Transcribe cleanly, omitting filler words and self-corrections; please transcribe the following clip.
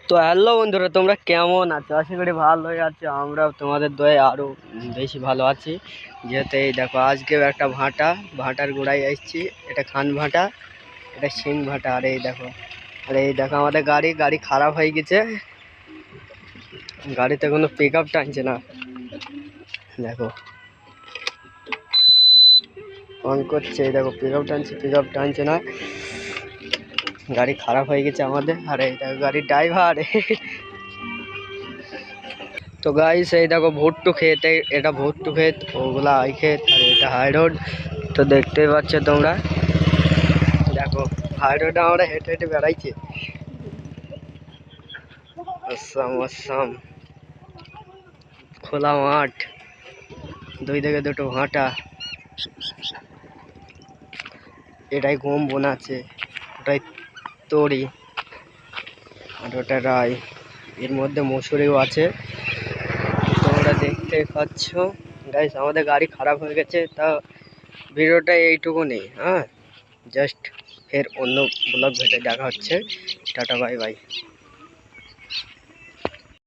তো হ্যালো বন্ধুরা, তোমরা কেমন আছো? আশা করি ভালোই আছো। আমরা তোমাদের দয়ে আরও বেশি ভালো আছি। যেহেতু এই দেখো, আজকেও একটা ভাটার গোড়ায় এসেছি। এটা খান ভাটা, এটা সিং ভাটা। আর এই দেখো আমাদের গাড়ি খারাপ হয়ে গেছে। গাড়িতে কোনো পিক আপ টানছে না। দেখো অন করছে, এই দেখো পিক আপ টানছে না। গাড়ি খারাপ হয়ে গেছে আমাদের। আর এই দেখো গাড়ির ড্রাইভার। তো গাইস, এই দেখো ভুট্টু ক্ষেত, এটা ভুট্টু ক্ষেত, ওগুলা আই ক্ষেত, আর এটা হাই রোড। তো দেখতেই পাচ্ছ তোমরা, দেখো হাই রোডে আমরা হেঁটে হেঁটে বেড়াইছি। আসাম খোলা মাঠ, দুই দিকে দুটো ভাটা। এটাই গম বোনাচ্ছে, ওটাই তরি, আর ওটা রাই। এর মধ্যে মসুরিও আছে, তোমরা দেখতে পাচ্ছ। গাইস, আমাদের গাড়ি খারাপ হয়ে গেছে। তা ভিডিওটা এইটুকু নেই, হ্যাঁ। জাস্ট ফের অন্য ব্লগ ভিডিও দেখা হচ্ছে। Tata, bye bye.